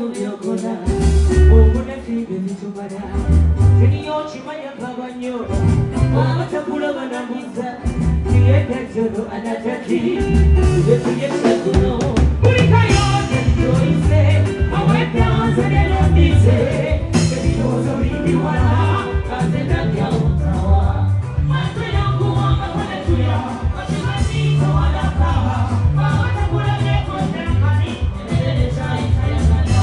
mubyokona omunafibe bitumala kiniyo kimanya kabanyo omutakula banamuza tiyekajolo anataki yetuyesekuno kulikayo tenitoise awekanza nelondize ebitozo bibiwala kazenakyautawa mate yangu wanga wanetuya washimazito wanakawa wawatakula nekotekani eleleshaitayagana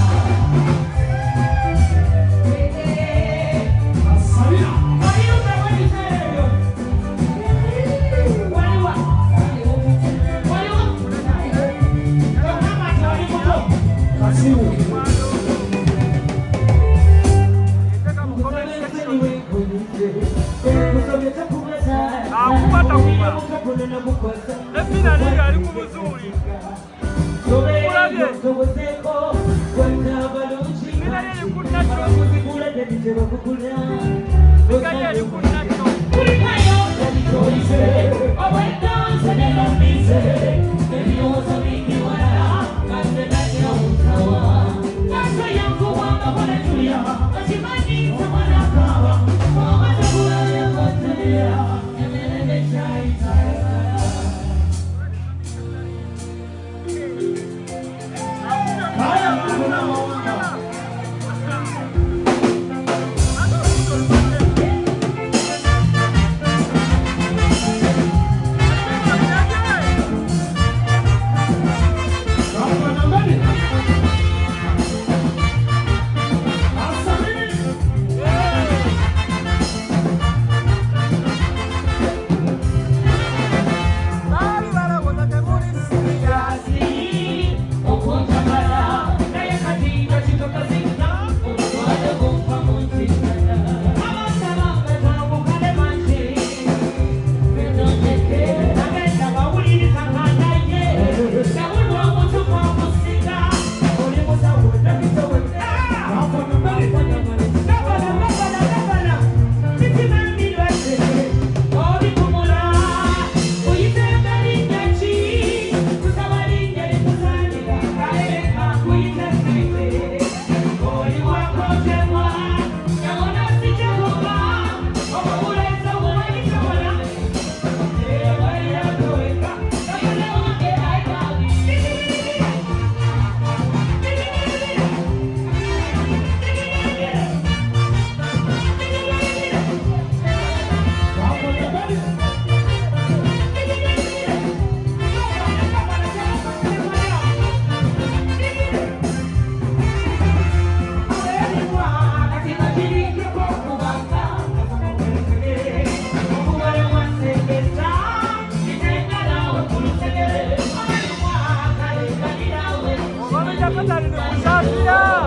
Yeah.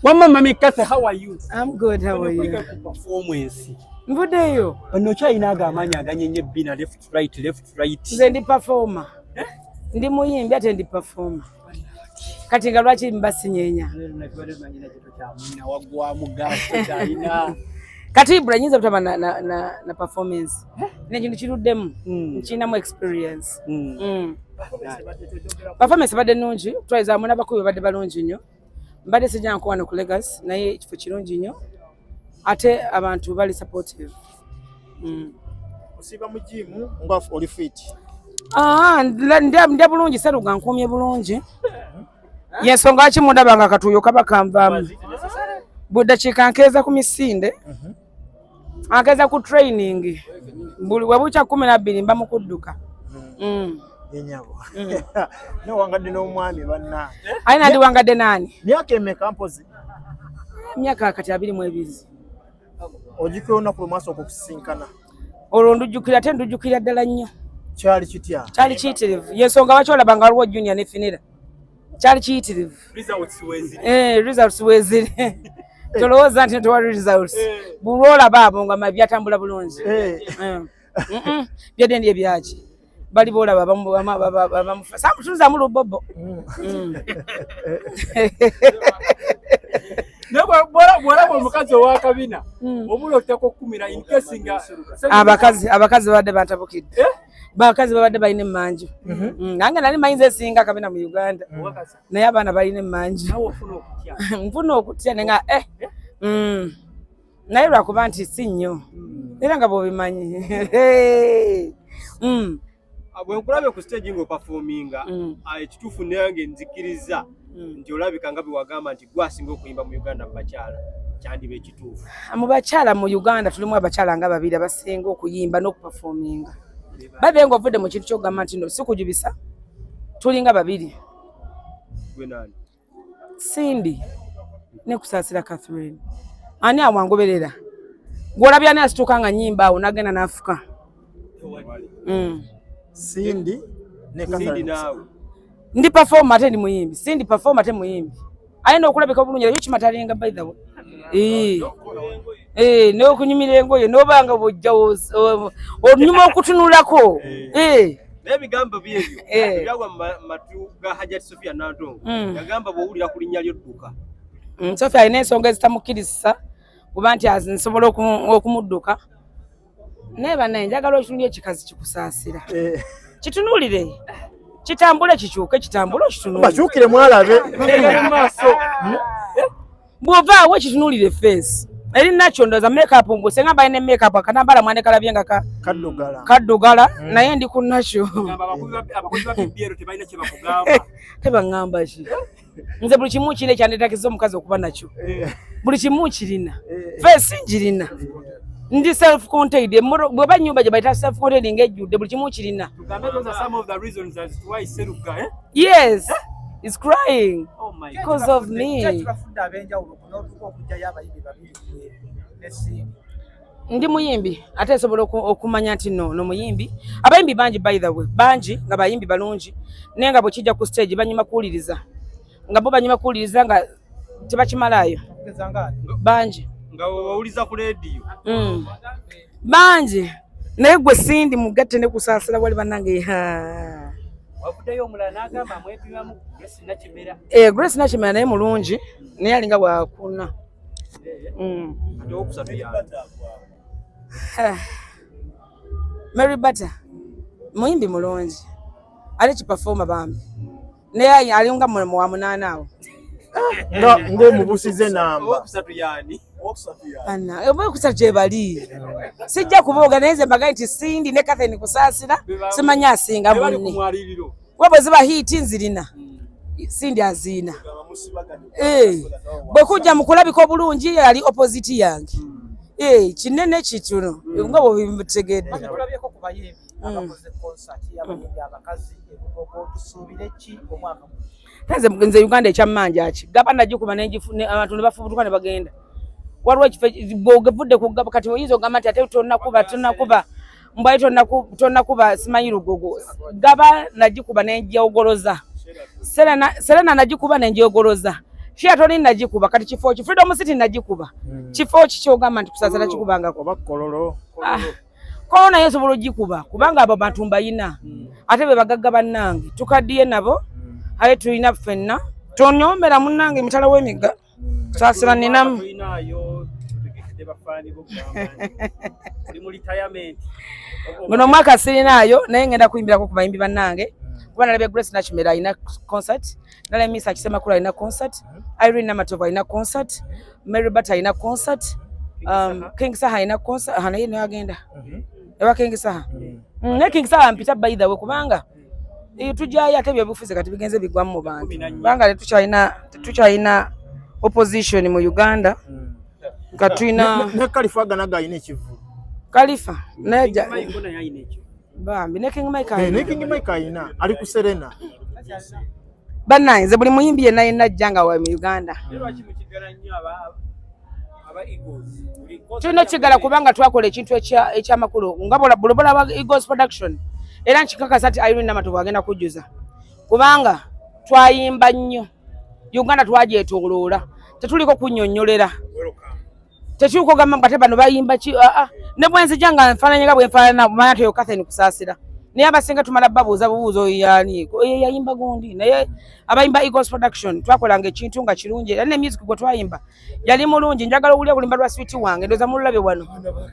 Mama Mikasa, how are you? I'm good, how are you? Performance. Mvudeyo. Onocha inaga amanya aganyenye bina left right. Nze ndi performer. Ndi muyimbi ate ndi performer. Kati nga lwaki mbasinyenya. Kati ibula nyinza kutama na performance. Ne kintu kiruddemu. Nkinamu experience. Performance badde nungi, twayiza amuna bakubi badde balungi nnyo. Mbadde sijja nkuwa no ku Lagos naye ekifo kirungi nnyo. Ate abantu bali supportive. Osiba mu gym nga oli fit. Ndya bulungi seruga nkumye bulungi. Yensonga ki mundabanga katuyo kaba kanvamu. Budakiika nkeza ku misinde. Akeza ku training. Buli wabucha 12 mba mu kudduka. Yenyabo. No wangadde n'omwami banna. Aina ndi wangadde nani? Myaka emeka mpozi? Myaka kati 22. Ojikona ku maso okusinkana. Olwo ndujjukira ate ndujjukira ddala nnyo. Kyali kitya? Kyali kiyitirivu. Yensonga bakyolabanga waliwo junior ne finira. Kyali kiyitirivu. Results weziri. Tolowooza nti tewali results. Bulwola baabo nga byatambula bulungi. Byadde ndi ebyaki. Bali bola bamufa. Samutuza mu lubobo. Bwala omukazi owa kabina omulo kitako kumira in case nga abakazi badde batabukidde. Bakazi babadde balina emmanju. Nange nali mayinza esinga kabina mu Uganda. Naye abaana balina emmanju. Nfuna okutya nenga naye lwakuba nti si nnyo. Era nga bw'obimanyi. Bwe nkulabe ku stage ng'operforminga ekituufu nange nzikiriza nti olabika nga bwewagamba nti gwasinga okuyimba mu Uganda mu bakyala kyandiba ekituufu. Mu bakyala mu Uganda tulimu abakyala nga babiri abasinga okuyimba n'okuperforminga. Babe ng'ovudde mu kintu ky'okugamba nti no sikujubisa tulinga babiri. Gwe nani? Cindy ne Kusaasira Catherine. Ani awangoberera? Gw'olabya ani asituuka nga nnyimba awo n'agenda n'afuka. Cindy ne Catherine nawe. Ndi performer ate ndi muyimbi. Cindy performer ate muyimbi. Ayina okulabika obulungi ekyo kimatalinga by the way. N'okunyumira engoye n'obanga bw'ojja onyuma okutunulako. N'ebigambo byebyo byagwa mu matu ga Hajjati Sofia Nantongo. Yagamba bw'owulira ku linnya ly'odduka. Sofia alina ensonga ezitamukkiriza kuba nti nsobola okumudduka. Naye bannaye njagala okitunulye ekikazi kikusaasira. Kitunulire. Kitambule kikyuke kitambule kitunulire. Bakyukire mwalabe. Bw'ovaawo kitunulire face. Eri nakyo ndoza makeup mbu senga bayine makeup akanambala mwane kalabye nga kaddugala naye ndi ku nakyo. Abakozi ba BBL tebalina kye bakugamba. Tebangamba ki. Nze buli kimu kine kyandetakiza omukazi okuba nakyo. Buli kimu kirina. Face njirina. Ndi self contained bweba nyumba gye bayita self contained ngejjudde buli kimu kirina. Tugambe those are some of the reasons as to why Seruga Yes. It's crying. Oh my God. Because of me. Ndi muyimbi ate sobola okumanya nti no muyimbi. Abayimbi banji by the way. Banji nga bayimbi balungi. Nenga bwe kijja ku stage banyima kuwuliriza. Nga bo banyima kuwuliriza nga tebakimalayo. Banji. Nga wawuliza ku radio. Banji. Naye gwe Cindy mugatte ne Kusaasira wali bannange. Wabudeyo omulala n'agamba mwepimamu Grace Nakimera. Grace Nakimera naye mulungi naye alinga bwakuna. Mary Butter muyimbi mulungi ali kiperforma bambi naye alinga mu wa munana awo. Ngo mubusize namba. Okusatu yani. Ana ebo kusatu gye bali. Sijja kuboga naye mbaga nti Cindy ne Catherine Kusaasira simanya asinga munne. Wabo ziba hit nzirina. Cindy azina. Bwe kujja mukulabika obulungi ali opposite yange. Kinene kituno. Nga bo bimutegedde. Tulabyeko ku bayimbi abakoze concert y'abayimbi abakazi ebugogo tusuubire ki omwaka. Nze Uganda ekyamanja ki. Gabana gikuba n'engifune abantu ne bafubutuka ne bagenda. Waliwo ekifo bw'ogevudde ku gaba kati oyinza ogamba nti ate tunakuba mbwayi tonnakuba simanyi lugogo gaba nagikuba nenjogoloza Serena nagikuba nenjogoloza Shia toni nagikuba kati kifo ki Freedom City nagikuba kifo ki kyogamba nti kusasala kikubangako oba kololo Korona yeso bulogikuba kubanga abo bantu mbayina ate be bagagga bannange tukaddiye nabo aye tulina ffenna tonyombera munnange mitala w'emigga kusasira ninamu ngono mwaka sirinayo naye ngenda kuyimbirako ku bayimbi bannange kuba nalabye Grace Nachimera alina concert nalabye Miss Akisemakula alina concert Irene Namatova alina concert Mary Bata alina concert King Saha alina concert naye naye agenda ewa King Saha ne King Saha mpita by the way kubanga tujaye ate byebufuze kati bigenze bigwamu mu bantu banga tukyalina opposition mu Uganda katwina ne Khalifa ganaga ine kivu Khalifa neja bambi ne King Mike ne King Mike ina ali ku Serena bananze buli muyimbi naye najjanga wa mu Uganda tuno kigala kubanga twakola ekintu ekyamakulu ngabola bulobola wa Eagles Production era nkikakasa ati Irene Namatova agenda kujjuza kubanga twayimba nnyo Uganda twajetoloola tetuliko kunnyonnyolera tetuliko gamba ngate bano bayimba ki ne bwenzi janga nfananya bwe nfanana manya teyo Catherine kusaasira naye abasinga tumala babuuza bubuuzo yani yayimba gondi naye abayimba Eagles Production twakolanga ekintu nga kirungi era ne music gwe twayimba yali mulungi njagala okulia kulimba lwa sweet wange ndoza mululabe wano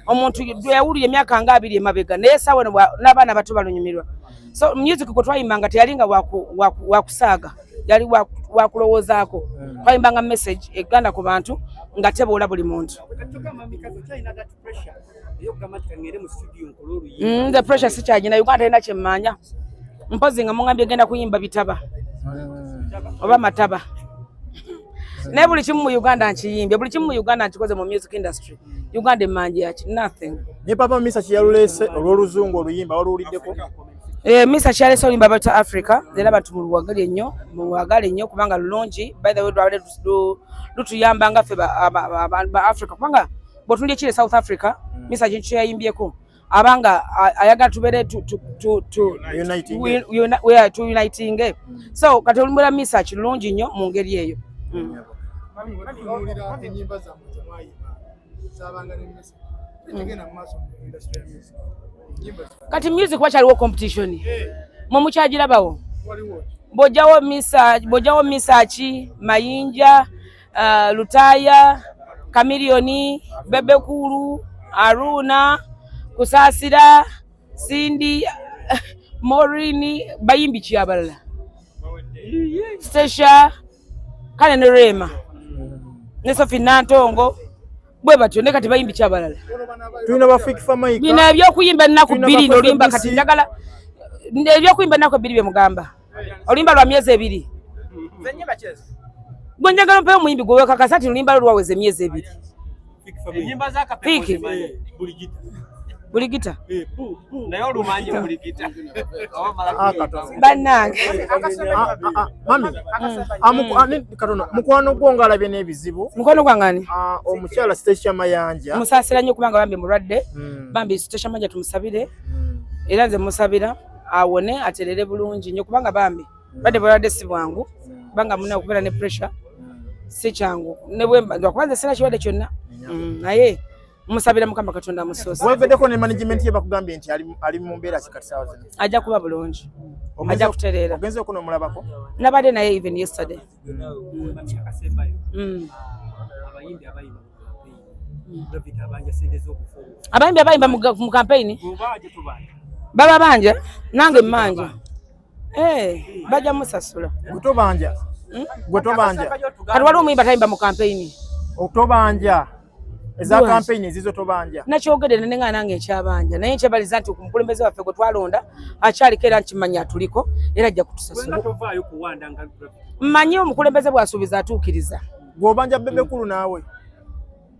omuntu yawulira emyaka nga 2 emabega naye sawa n'abaana bato balunyumirwa so music gwe twayimbanga teyalinga wakusaaga yali wakulowoozaako twayimbanga message eganda ku bantu nga teboola buli muntu the pressure si kyagina Uganda ina kyemmanya mpozi nga mungambye genda kuyimba bitaba oba mataba ne buli kimu mu Uganda nkiyimbye buli kimu mu Uganda nkikoze mu music industry Uganda emmanji yaki nothing ne papa Misa kyalulese olw'oluzungu oluyimba oluwuliddeko Misa kyalese oluyimba bata Africa era abantu muwagale nnyo kubanga lulungi by the way twabadde lutuyamba nga ffe ba Africa kubanga bw'otundye kiri South Africa Misa kintu yayimbyeko abanga ayagala tubere uniting so kati olumbula Misa kirungi nnyo mu ngeri eyo kati music wakyaliwo competition mumukyagirabawo bojawo Misa ki Mayinja Lutaya Kamilioni Bebekulu Aruna Kusaasira Cindy Morini bayimbi ki abalala Stasha kale ne Rema ne Sophie Nantongo bwe batyo ne kati bayimbi ki abalala tulina bafiki famaika bina ebyokuyimba ennaku 2 nolimba kati njagala ebyokuyimba ennaku 2 bye mugamba olimba lwa myezi 2 gwe njagala mpeyo muyimbi gwe kakasati nolimba lwaweze myezi 2 enyimba za kapeko buli gita naye olumanyi buli gita bannange mami katona mukwano gwo ngalabye n'ebizibu mukwano gwangani omukyala Stasha Mayanja musaasira nnyo kubanga bambi mulwadde bambi Stasha Mayanja tumusabire era nze musabira awone aterere bulungi nnyo kubanga bambi badde balwadde si bwangu banga muna okubeera ne pressure si kyangu ne bwemba kubanza sina kirwadde kyonna naye musabira Mukama Katonda musoose wevedeko ne management ye bakugambye nti ali mu mbeera kikati sawa zino ajja kuba bulungi ajja kutereera ogenze okuno mulabako nabadde naye even yesterday abayimbi abayimba mu campaign baba banja nange mmanja bajja musasula gutobanja kati waliwo omuyimba tayimba mu campaign otobanja eza campaign ezizo tobanja nakyogedde nenga nange ekyabanja naye nkyebaliza nti omukulembeze waffe gwe twalonda akyaliko era nkimanya atuliko era ajja kutusasula mmanyi omukulembeze bw'asuubiza atuukiriza gw'obanja Bebekulu naawe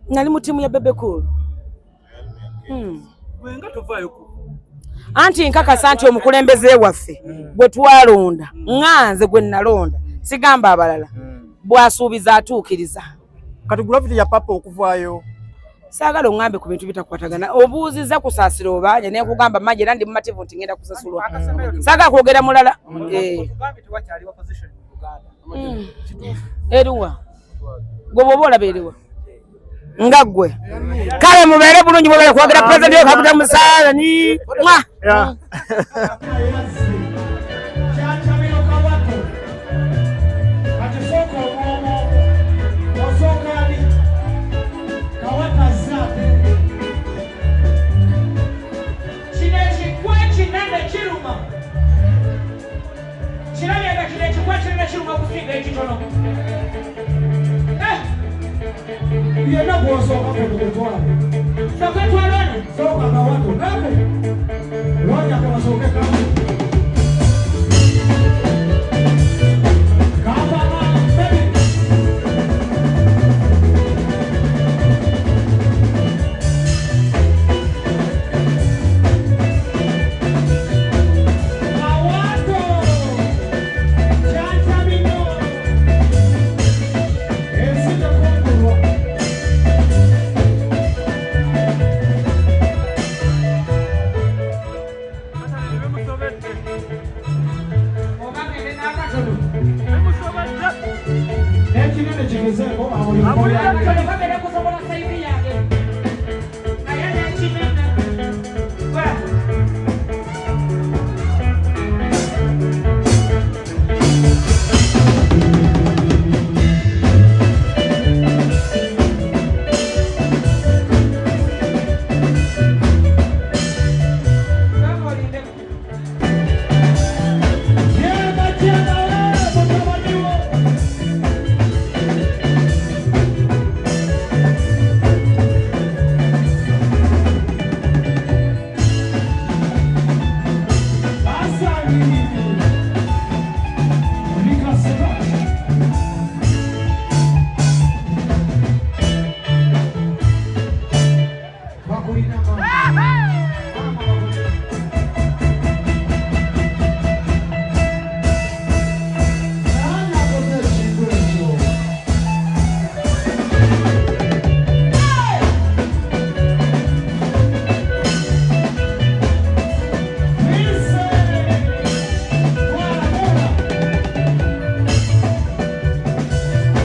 nali mu ttiimu ya Bebekulu anti nkakasa nti omukulembeze waffe gwe twalonda nganze gwe nalonda sigamba abalala bw'asuubiza atuukiriza kati gravity ya papa okuvaayo Saagala ongambe ku bintu bitakwatagana. Obuuziza kusaasira obaanye ne kugamba manje nandi mumativu nti ngenda kusasulwa. Saagala kwogera mulala. Tugambe tuwakyali opposition mu Uganda. Eruwa. Gobobola berewa. Ngagwe. Kale mubeere bulungi mubere kwogera president yo kabuta musala ni. Mwa. Yeah. Yena kuwasoka kutwala. Soka twalone. Soka na watu ngapi? Wacha kwa soka kama. Kama baby. Ekinene kigezeko awo